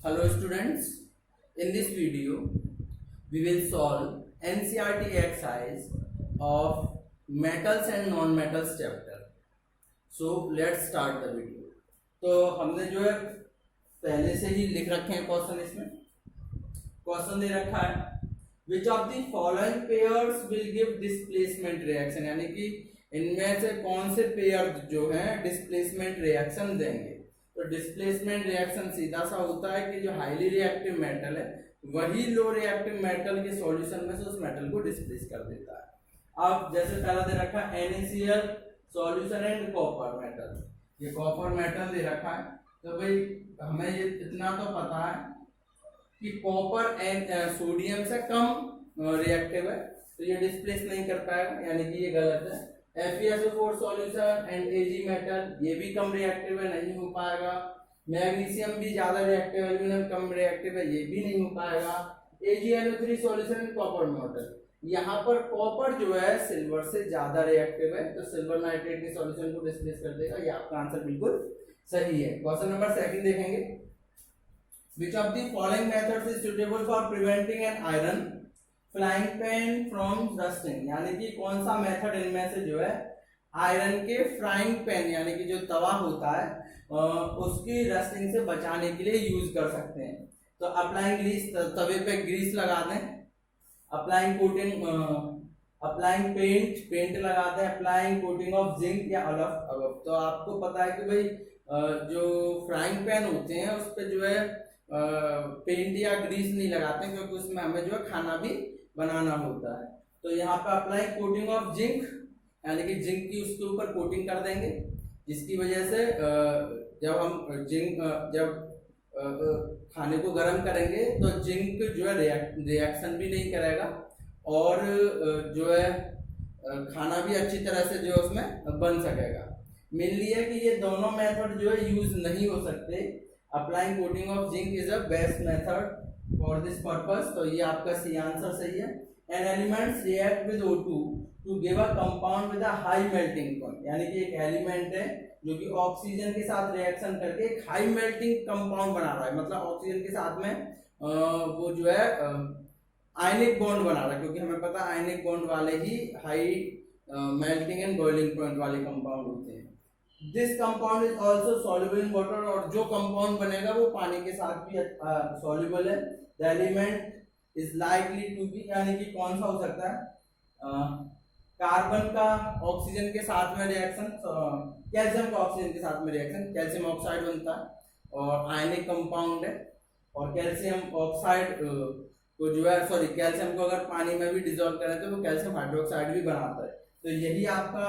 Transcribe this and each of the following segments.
Hello students, in this video we will solve NCERT exercise of metals and non-metals chapter. So let's start the video. तो हमने जो है पहले से ही लिख रखे हैं क्वेश्चन, इसमें क्वेश्चन दे रखा है which of the following pairs will give displacement reaction, यानी कि इनमें से कौन से पेयर जो हैं डिस्प्लेसमेंट रिएक्शन देंगे। तो डिस्प्लेसमेंट रिएक्शन सीधा सा होता है कि जो हाईली रिएक्टिव मेटल है वही लो रिएक्टिव मेटल के सॉल्यूशन में से उस मेटल को डिस्प्लेस कर देता है। अब जैसे पहला दे रखा है NaCl solution and copper metal, ये कॉपर मेटल दे रखा है। तो भाई हमें ये इतना तो पता है कि कॉपर एंड सोडियम से कम रिएक्टिव है, तो ये डिस्प्लेस नहीं कर पाएगा, यानी कि ये गलत है। FeSO4 solution and Ag metal, ये भी कम रिएक्टिव है, नहीं हो पाएगा। मैग्नीशियम भी ज्यादा रिएक्टिव है, एल्यूमिनियम कम रिएक्टिव है, ये भी नहीं हो पाएगा। AgNO3 solution and copper metal, यहाँ पर कॉपर जो है सिल्वर से ज्यादा रिएक्टिव है, तो सिल्वर नाइट्रेट के सॉल्यूशन को डिस्प्लेस कर देगा। ये आपका आंसर बिल्कुल सही है। क्वेश्चन नंबर 2 देखेंगे। Which of the following methods is suitable for preventing an iron frying pan from rusting, यानी कि कौन सा मेथड इनमें से जो है आयरन के फ्राइंग पैन यानी कि जो तवा होता है उसकी रस्टिंग से बचाने के लिए यूज कर सकते हैं। तो अप्लाइंग ग्रीस, तवे पे ग्रीस लगा दें, अप्लाइंग कोटिंग, अप्लाइंग पेंट लगा दें, अप्लाइंग कोटिंग ऑफ जिंक या अलफ। तो आपको पता है कि भाई जो फ्राइंग पैन होते हैं उस पर जो है पेंट या ग्रीस नहीं लगाते क्योंकि उसमें हमें जो है खाना भी बनाना होता है। तो यहाँ पे अप्लाई कोटिंग ऑफ जिंक, यानी कि जिंक की उसके ऊपर कोटिंग कर देंगे, जिसकी वजह से जब हम जब खाने को गर्म करेंगे तो जिंक जो है रिएक्शन भी नहीं करेगा और जो है खाना भी अच्छी तरह से जो उसमें बन सकेगा। मेनली है कि ये दोनों मेथड जो है यूज नहीं हो सकते। Applying coating of zinc is a best method for this purpose, तो ये आपका सी आंसर सही है। And elements react with O2 to give a compound with a high melting point, यानी कि एक एलिमेंट है जो कि ऑक्सीजन के साथ रिएक्शन करके एक हाई मेल्टिंग कंपाउंड बना रहा है, मतलब ऑक्सीजन के साथ में वो जो है आयनिक बॉन्ड बना रहा है, क्योंकि हमें पता है आयनिक बॉन्ड वाले ही high melting and boiling point वाले कंपाउंड होते हैं। This compound is also soluble in water, और जो कंपाउंड बनेगा वो पानी के साथ भी सॉल्युबल है। The element is likely to be, यानी कि कौन सा हो सकता है कार्बन का ऑक्सीजन के साथ में रिएक्शन, कैल्शियम का ऑक्सीजन के साथ में रिएक्शन, कैल्शियम ऑक्साइड बनता है और आयनिक कंपाउंड है। और कैल्शियम ऑक्साइड को जो है कैल्शियम को अगर पानी में भी डिजोल्व करें तो वो कैल्शियम हाइड्रोक्साइड भी बनाता है। तो यही आपका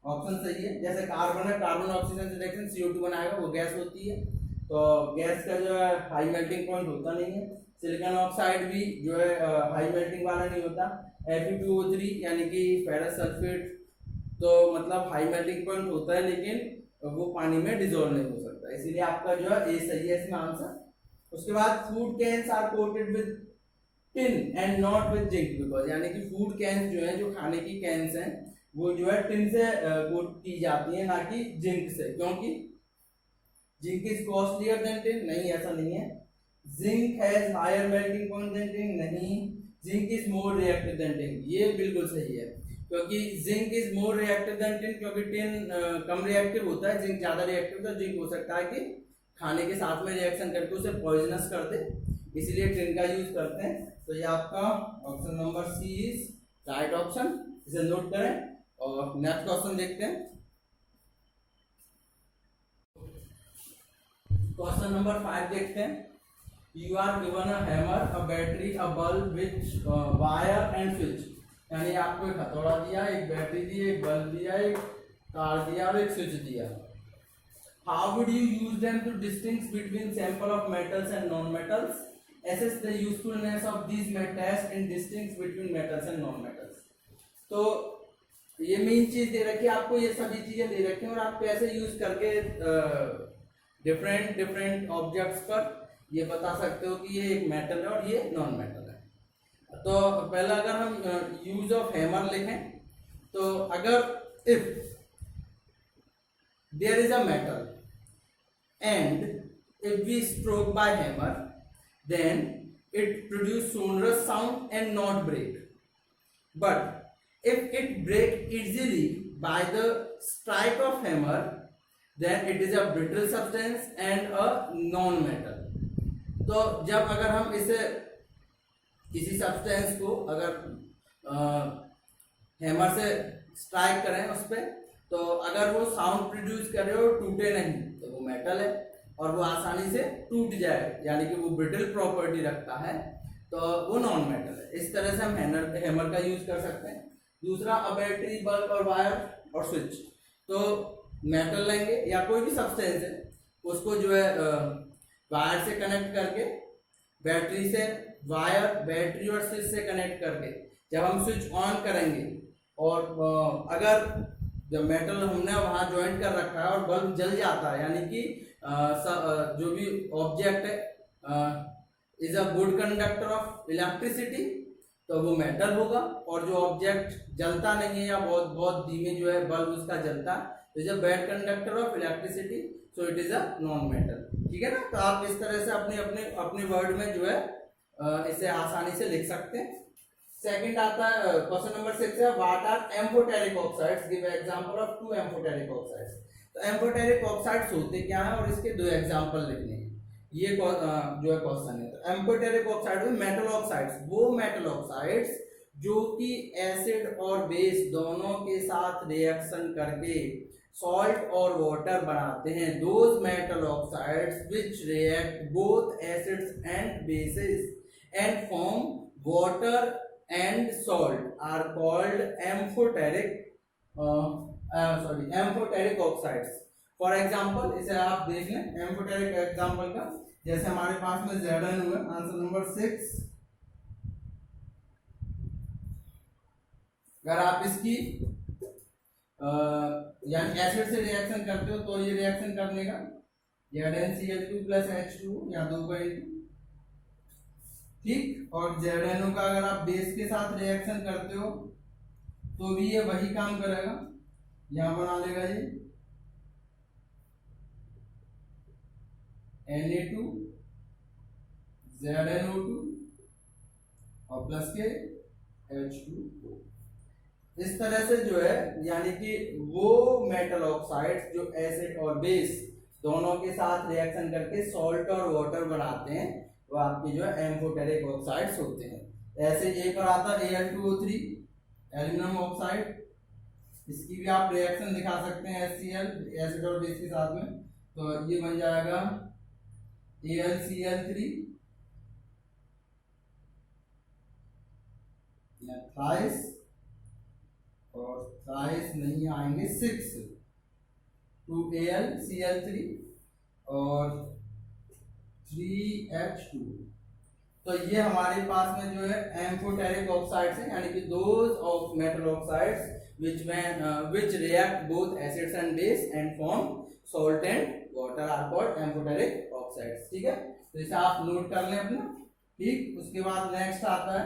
ऑप्शन सही है। जैसे कार्बन है, कार्बन ऑक्सीजन से रिएक्शन CO2 बनाएगा, वो गैस होती है, तो गैस का जो है हाई मेल्टिंग पॉइंट होता नहीं है। सिलिकॉन ऑक्साइड भी जो है हाई मेल्टिंग वाला नहीं होता। Fe2O3 यानी कि फेरस सल्फेट, तो मतलब हाई मेल्टिंग पॉइंट होता है लेकिन वो पानी में डिजोल्व नहीं हो सकता, इसीलिए आपका जो है ए सही है इसमें आंसर। उसके बाद food cans are coated with tin and not with zinc, because यानी कि फूड कैन्स जो है, जो खाने की कैन्स हैं, वो जो है टिन से कोट की जाती है, ना कि जिंक से, क्योंकि zinc is costlier than tin, नहीं ऐसा नहीं है। Zinc has higher melting point than tin, नहीं। Zinc is more reactive than tin, ये बिल्कुल सही है, क्योंकि zinc is more reactive than tin, क्योंकि टिन कम रिएक्टिव होता है, जिंक ज्यादा रिएक्टिव होता है। जिंक हो सकता है कि खाने के साथ में रिएक्शन करके उसे पॉइजनस कर दे, इसीलिए टिन का यूज करते हैं। तो ये आपका option number C is right option, इसे नोट करें। और नेक्स्ट क्वेश्चन देखते हैं। क्वेश्चन नंबर 5 देखते हैं। You are given a hammer, a battery, a bulb which wire and switch, यानी आपको एक हथौड़ा दिया, एक बैटरी दी, एक बल्ब दिया, एक तार दिया और एक स्विच दिया। How would you use them to distinguish between sample of metals and non metals? Assess the usefulness of these tests in distinguish between metals and non metals। तो ये मेन चीज दे रखी है आपको, ये सभी चीजें दे रखी हैं और आप कैसे यूज करके डिफरेंट ऑब्जेक्ट्स पर ये बता सकते हो कि ये एक मेटल है और ये नॉन मेटल है। तो पहला अगर हम यूज ऑफ हैमर लिखें, तो अगर if there is a metal and if we stroke by hammer, then it produce sonorous sound and not break. But if it break easily by the strike of hammer, then it is a brittle substance and a non-metal. तो जब अगर हम इसे किसी substance को अगर hammer से strike करें उस पर, तो अगर वो साउंड प्रोड्यूस करे और टूटे नहीं तो वो मेटल है, और वो आसानी से टूट जाए यानी कि वो ब्रिटल प्रॉपर्टी रखता है तो वो नॉन मेटल है। इस तरह से हम हैमर का यूज कर सकते हैं। दूसरा, बैटरी, बल्ब और वायर और स्विच। तो मेटल लेंगे या कोई भी सब्सटेंस है, उसको जो है वायर से कनेक्ट करके, बैटरी से वायर, बैटरी और स्विच से कनेक्ट करके जब हम स्विच ऑन करेंगे और अगर जब मेटल हमने वहां ज्वाइंट कर रखा है और बल्ब जल जाता है, यानी कि जो भी ऑब्जेक्ट है is a good conductor of electricity, तो वो मेटल होगा। और जो ऑब्जेक्ट जलता नहीं है या बहुत बहुत धीमे जो है बल्ब उसका जलता है, तो is a bad conductor of electricity, so it is a non metal. ठीक है ना। तो आप इस तरह से अपने वर्ड में जो है इसे आसानी से लिख सकते हैं। सेकंड आता है क्वेश्चन नंबर 6 है, what are amphoteric oxides, give example of two amphoteric oxides. तो एम्फोटेरिक ऑक्साइड्स होते क्या है और इसके दो एग्जांपल लिखने हैं, ये जो है क्वेश्चन है। तो एम्फोटेरिक ऑक्साइड में मेटल ऑक्साइड्स, वो मेटल ऑक्साइड्स जो कि एसिड और बेस दोनों के साथ रिएक्शन करके सॉल्ट और वाटर बनाते हैं। Those metal oxides which react both acids and bases and form water and salt are called amphoteric oxides. For example, इसे आप देख लें एम्फोटेरिक एग्जांपल का, जैसे हमारे पास में Zn हुआ आंसर नंबर 6। अगर आप इसकी यानी एसिड से रिएक्शन करते हो तो ये रिएक्शन करने का ZnCl2 + H2 या 2 का इंटू, ठीक। और ZnO का अगर आप बेस के साथ रिएक्शन करते हो तो भी ये वही काम करेगा, यहां बना लेगा ये Na2 ZnO2 और प्लस के H2O। इस तरह से जो है यानी कि वो मेटल ऑक्साइड्स जो एसिड और बेस दोनों के साथ रिएक्शन करके सॉल्ट और वाटर बनाते हैं, वो आपके जो है एम्फोटेरिक ऑक्साइड्स होते हैं। ऐसे एक और आता है Al2O3 एल्यूमिनियम ऑक्साइड, इसकी भी आप रिएक्शन दिखा सकते हैं HCl एसिड और बेस के साथ में, तो ये बन जाएगा AlCl3 या थ्राइस, और थ्राइस नहीं आएंगे 6 2AlCl3 और 3H2। तो ये हमारे पास में जो है एम्फोटेरिक ऑक्साइड्स हैं, यानी कि those of metal oxides which react both acids and base and form salt and water are called amphoteric oxides। ठीक है, तो इसे आप नोट कर लें अपना। ठीक, उसके बाद नेक्स्ट आता है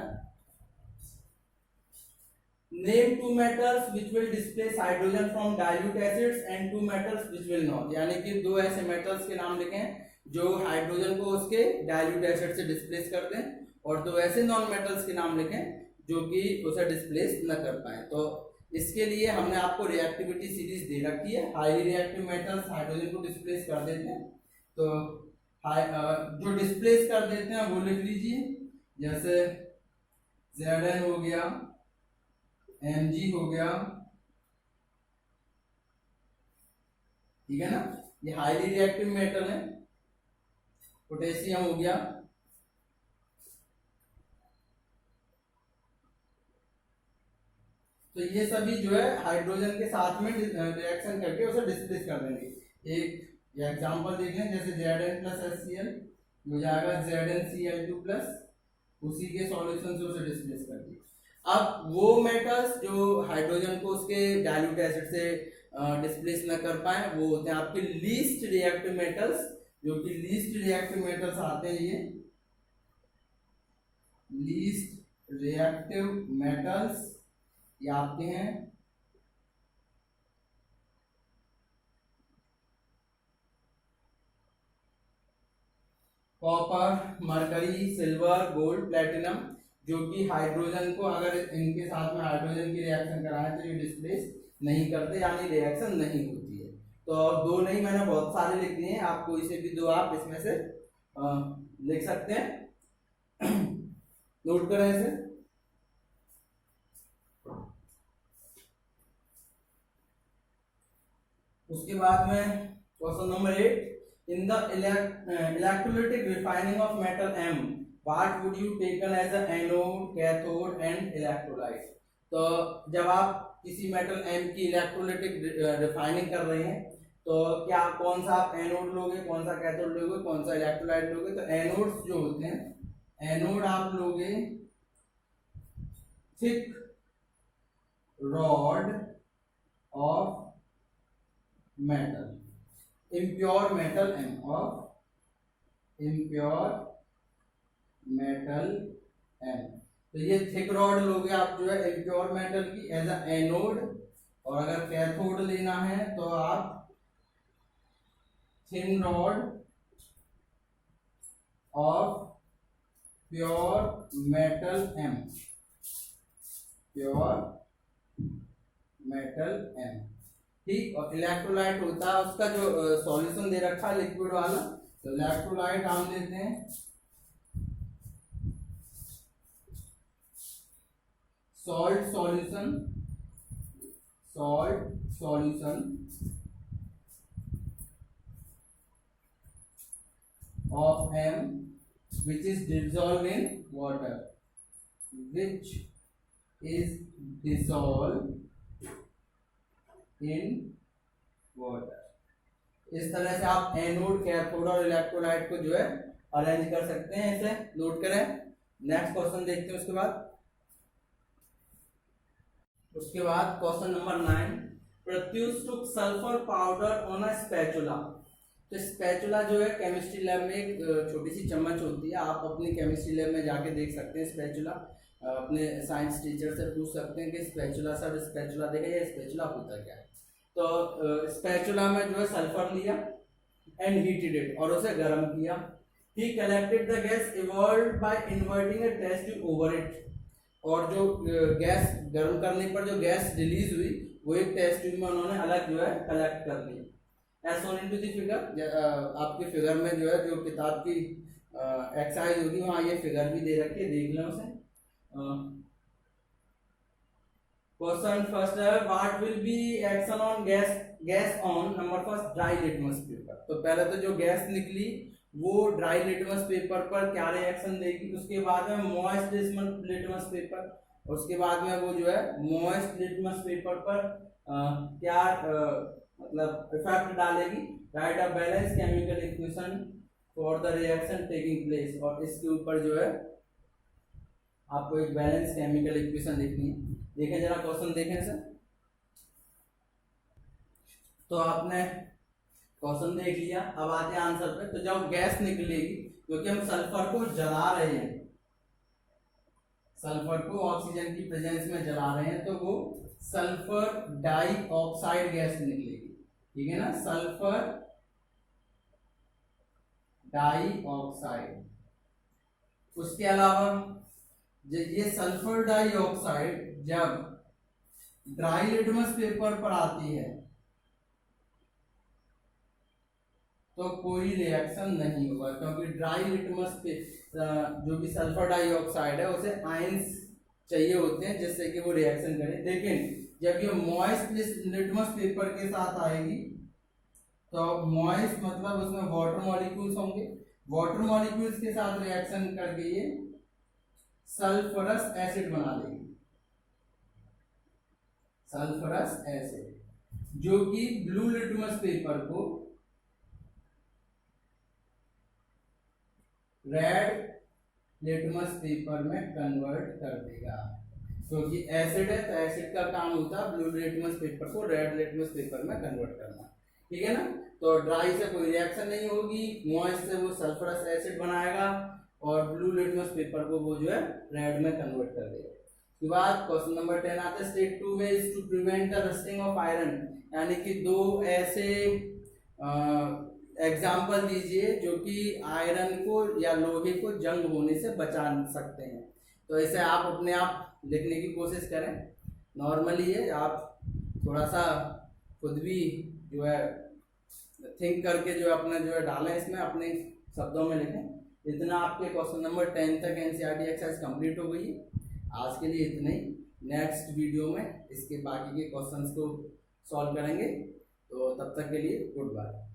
name two metals which will displace hydrogen from dilute acids and two metals which will not, यानी कि दो ऐसे मेटल्स के नाम लिखें जो हाइड्रोजन को उसके डाइल्यूट एसिड से डिस्प्लेस कर दें, और दो ऐसे नॉन मेटल्स के नाम लिखें जो कि उसे डिस्प्लेस न कर पाए। तो इसके लिए हमने आपको रिएक्टिविटी सीरीज दे रखी है। हाईली रिएक्टिव मेटल्स हाइड्रोजन को डिस्प्लेस कर देते हैं, तो जो डिस्प्लेस कर देते हैं वो लिख लीजिए, जैसे Zn हो गया, Mg हो गया, ठीक है ना, ये हाईली रिएक्टिव मेटल है। पोटेशियम हो गया, तो ये सभी जो है हाइड्रोजन के साथ में रिएक्शन करके उसे डिस्प्लेस कर देंगे। एक एग्जांपल देख लें, जैसे Zn + HCl हो जाएगा ZnCl2+, उसी के सॉल्यूशन से उसे डिस्प्लेस कर दिया। अब वो मेटल्स जो हाइड्रोजन को उसके डाइल्यूट एसिड से डिस्प्लेस न कर पाए वो होते हैं आपके लीस्ट रिएक्टिव मेटल्स। जो कि लीस्ट रिएक्टिव मेटल्स आते हैं, ये लीस्ट रिएक्टिव मेटल्स ये आपके हैं copper, mercury, silver, gold, platinum, जो कि हाइड्रोजन को अगर इनके साथ में हाइड्रोजन की रिएक्शन कराएं तो ये डिस्प्लेस नहीं करते, यानी रिएक्शन नहीं होती है। तो दो नहीं, मैंने बहुत सारे लिख दिए हैं, आप कोई से भी दो आप इसमें से लिख सकते हैं। नोट करें इसे। उसके बाद में question number 8, in the electrolytic refining of metal M, what would you taken as a anode, cathode and electrolyte. तो जब आप किसी मेटल M की इलेक्ट्रोलाइटिक रिफाइनिंग कर रहे हैं तो क्या कौन सा आप एनोड लोगे, कौन सा कैथोड लोगे, कौन सा इलेक्ट्रोलाइट लोगे। तो एनोड्स जो होते हैं, एनोड आप लोगे thick rod of metal, impure metal M, of impure metal M। तो ये थिक रॉड लोगे आप जो है impure metal की एज अ एनोड, और अगर कैथोड लेना है तो आप thin rod of pure metal M, pure metal M, ठीक। और इलेक्ट्रोलाइट होता है उसका जो सॉल्यूशन दे रखा है लिक्विड वाला, तो इलेक्ट्रोलाइट हम देते हैं salt solution, salt solution of M which is dissolved in water, which is dissolved in water। इस तरह से आप एनोड, कैथोड और इलेक्ट्रोलाइट को जो है अरेंज कर सकते हैं, इसे नोट करें। नेक्स्ट क्वेश्चन देखते हैं। उसके बाद question number 9, Pratyush took sulphur powder on a spatula. तो स्पैचुला जो है केमिस्ट्री लैब में एक छोटी सी चम्मच होती है, आप अपनी केमिस्ट्री लैब में जाके देख सकते हैं स्पैचुला, अपने साइंस टीचर से पूछ सकते हैं कि स्पैचुला सर स्पैचुला देखा, या स्पैचुला होता क्या है। तो स्पैचुला में जो है सल्फर लिया एंड हीटेड इट, और उसे गर्म किया। He collected the gas evolved by inverting a test tube over it, और जो गैस गर्म करने पर जो गैस रिलीज हुई वो एक टेस्ट ट्यूब में उन्होंने अलग जो है कलेक्ट कर ली। As shown into the figure, आपके फिगर में जो है जो किताब की एक्सरसाइज होगी वहाँ ये फिगर भी दे रखी है, देख लें उसे। क्वेश्चन फर्स्ट है, what will be action on gas on number first dry litmus paper. तो पहले तो जो गैस निकली वो ड्राई लिटमस पेपर पर क्या रिएक्शन देगी, उसके बाद में मॉइस्ट लिटमस पेपर, उसके बाद में वो जो है मॉइस्ट लिटमस पेपर पर क्या मतलब इफेक्ट डालेगी। Right a balance chemical equation for the reaction taking place, और इसके ऊपर जो है आपको एक बैलेंस केमिकल इक्वेशन लिखनी है। देखें जरा क्वेश्चन देखें सर। तो आपने क्वेश्चन देख लिया, अब आते हैं आंसर पे। तो जब गैस निकलेगी, क्योंकि हम सल्फर को जला रहे हैं, सल्फर को ऑक्सीजन की प्रेजेंस में जला रहे हैं, तो वो सल्फर डाइऑक्साइड गैस निकलेगी, ठीक है ना, सल्फर डाइऑक्साइड। उसके अलावा ये सल्फर डाइऑक्साइड जब ड्राई लिटमस पेपर पर आती है तो कोई रिएक्शन नहीं होगा, क्योंकि ड्राई लिटमस पे जो भी सल्फर डाइऑक्साइड है उसे आयंस चाहिए होते हैं जिससे कि वो रिएक्शन करे। लेकिन जब ये मॉइस्ट लिटमस पेपर के साथ आएगी, तो मॉइस्ट मतलब उसमें वाटर मॉलिक्यूल्स होंगे, वाटर मॉलिक्यूल्स के साथ रिएक्शन करके ये सल्फरस एसिड बना देगी, सल्फरस एसिड, जो कि ब्लू लिटमस पेपर को रेड लिटमस पेपर में कन्वर्ट कर देगा। क्योंकि एसिड है तो एसिड का काम होता है ब्लू लिटमस पेपर को रेड लिटमस पेपर में कन्वर्ट करना, ठीक है ना। तो ड्राई से कोई रिएक्शन नहीं होगी, मॉइस्ट से वो सल्फरस एसिड बनाएगा और ब्लू लिटमस पेपर को वो जो है रेड में कन्वर्ट कर देगा। उसके बाद क्वेश्चन नंबर 10 आता है, state 2 ways to prevent the rusting of iron, यानी कि दो ऐसे एग्जाम्पल दीजिए जो कि आयरन को या लोहे को जंग होने से बचा सकते हैं। तो ऐसे आप अपने आप लिखने की कोशिश करें। नॉर्मली है, आप थोड़ा सा खुद भी जो है थिंक करके जो है अपना जो है डालें, इसमें अपने शब्दों में लिखें। इतना आपके क्वेश्चन नंबर 10 तक एनसीईआरटी एक्सरसाइज कंप्लीट हो गई। आज के लिए इतना ही। नेक्स्ट वीडियो में इसके बाकी के क्वेश्चंस को सॉल्व करेंगे। तो तब तक के लिए गुड बाय।